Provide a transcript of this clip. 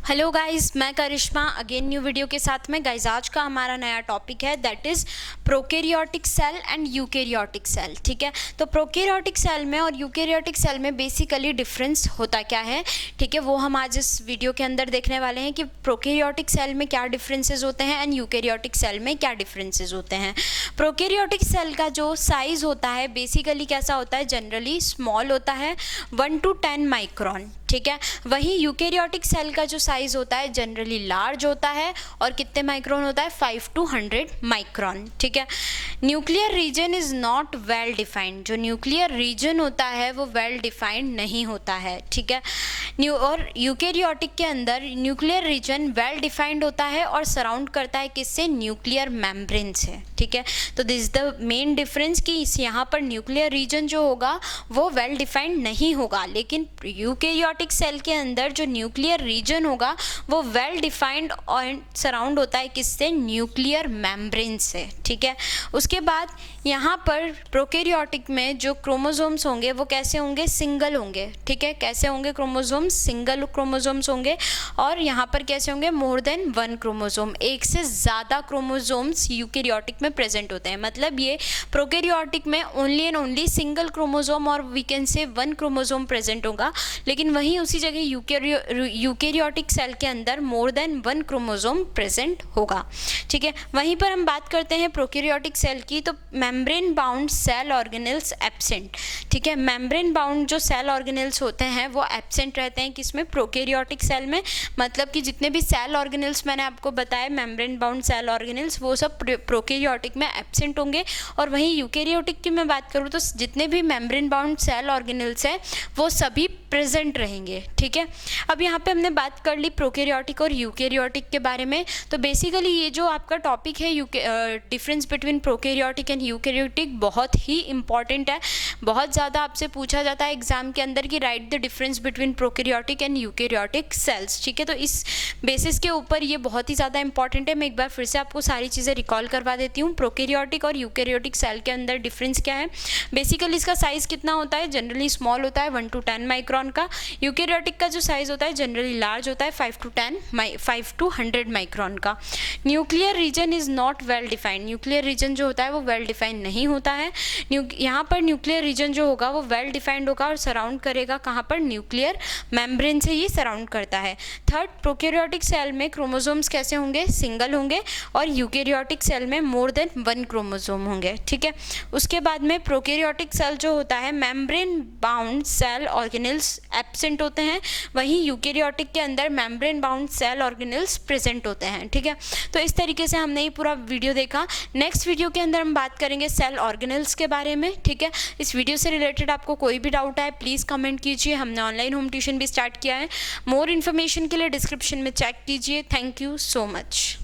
Hello guys, मैं करिश्मा again new video के साथ में। गाइस आज का हमारा नया टॉपिक है that is prokaryotic cell and eukaryotic cell. ठीक है, तो प्रोकैरियोटिक सेल में और यूकैरियोटिक सेल में बेसिकली डिफरेंस होता क्या है, ठीक है, वो हम आज इस वीडियो के अंदर देखने वाले हैं कि प्रोकैरियोटिक सेल में क्या डिफरेंसेस होते हैं एंड यूकैरियोटिक सेल में क्या डिफरेंसेस होते हैं। प्रोकैरियोटिक सेल का जो साइज़ होता है बेसिकली कैसा होता है, जनरली स्मॉल होता है 1 to 10 माइक्रोन। ठीक है, वहीं यूकैरियोटिक सेल का जो साइज होता है जनरली लार्ज होता है और कितने माइक्रोन होता है, 5 to 100 माइक्रोन। ठीक है, nuclear region is not well defined. जो न्यूक्लियर रीजन होता है वो वेल डिफाइंड नहीं होता है। ठीक है, और यूकैरियोटिक के अंदर न्यूक्लियर रीजन वेल डिफाइंड होता है और सराउंड करता है किससे, न्यूक्लियर मेम्ब्रेन से। ठीक है, तो this is the main difference कि यहाँ पर न्यूक्लियर रीजन जो होगा वो वेल डिफाइंड नहीं होगा, लेकिन यूकैरियोटिक सेल के अंदर जो न्यूक्लियर रीजन होगा वो वेल डिफाइंड और सराउंड होता है किससे, न्यूक्लियर मेम्ब्रेन से। ठीक है, उसके बाद यहाँ पर प्रोकैरियोटिक में जो क्रोमोसोम्स होंगे वो कैसे होंगे, सिंगल होंगे। ठीक है, कैसे होंगे क्रोमोसोम्स, सिंगल क्रोमोसोम्स होंगे। और यहाँ पर कैसे होंगे, मोर देन 1 क्रोमोसोम, एक से ज़्यादा क्रोमोसोम्स यूकैरियोटिक में प्रेजेंट होते हैं। मतलब ये प्रोकैरियोटिक में only and only single chromosome और we can say 1 chromosome present होगा, लेकिन वहीं उसी जगह यूकैरियोटिक सेल के अंदर मोर देन 1 क्रोमोसोम प्रेजेंट होगा। ठीक है, वहीं पर हम बात करते हैं प्रोकैरियोटिक सेल की, तो membrane bound cell organelles absent. ठीक है, मेम्ब्रेन बाउंड जो सेल ऑर्गेनेल्स होते हैं वो एब्सेंट रहते हैं किसमें, प्रोकैरियोटिक सेल में। मतलब कि जितने भी सेल ऑर्गेनेल्स मैंने आपको बताया मेम्ब्रेन बाउंड सेल ऑर्गेनेल्स वो सब प्रोकैरियोटिक में एब्सेंट होंगे। और वहीं यूकैरियोटिक की मैं बात करूँ तो जितने भी मेम्ब्रेन बाउंड सेल ऑर्गेनेल्स हैं वो सभी प्रेजेंट रहेंगे। ठीक है, अब यहाँ पे हमने बात कर ली प्रोकैरियोटिक और यूकैरियोटिक के बारे में। तो बेसिकली ये जो आपका टॉपिक है difference between prokaryotic and eukaryotic बहुत ही इंपॉर्टेंट है। बहुत ज़्यादा आपसे पूछा जाता है एग्जाम के अंदर कि right the difference between prokaryotic and eukaryotic cells. ठीक है, तो इस बेसिस के ऊपर ये बहुत ही ज़्यादा इंपॉर्टेंट है। मैं एक बार फिर से आपको सारी चीज़ें रिकॉल करवा देती हूँ। प्रोकैरियोटिक और यूकैरियोटिक सेल के अंदर डिफरेंस क्या है, बेसिकली इसका साइज़ कितना होता है, जनरली स्मॉल होता है 1 to 10 माइक्रोन का। यूकैरियोटिक का जो साइज़ होता है जनरली लार्ज होता है 5 to 100 माइक्रोन का। Nuclear region is not well defined. Nuclear region जो होता है वो वेल डिफाइंड नहीं होता है। यहाँ पर न्यूक्लियर रीजन जो होगा वो वेल डिफाइंड होगा और सराउंड करेगा कहाँ पर, न्यूक्लियर मेम्ब्रेन से ये सराउंड करता है। थर्ड, प्रोकैरियोटिक सेल में क्रोमोसोम्स कैसे होंगे, सिंगल होंगे, और यूकैरियोटिक सेल में मोर देन 1 क्रोमोसोम होंगे। ठीक है, उसके बाद में प्रोकैरियोटिक सेल जो होता है membrane bound cell organelles absent होते हैं, वहीं यूकैरियोटिक के अंदर membrane bound cell organelles present होते हैं। ठीक है, तो इस तरीके से हमने ये पूरा वीडियो देखा। नेक्स्ट वीडियो के अंदर हम बात करेंगे सेल ऑर्गेनेल्स के बारे में। ठीक है, इस वीडियो से रिलेटेड आपको कोई भी डाउट है प्लीज़ कमेंट कीजिए। हमने ऑनलाइन होम ट्यूशन भी स्टार्ट किया है, मोर इन्फॉर्मेशन के लिए डिस्क्रिप्शन में चेक कीजिए। Thank you so much.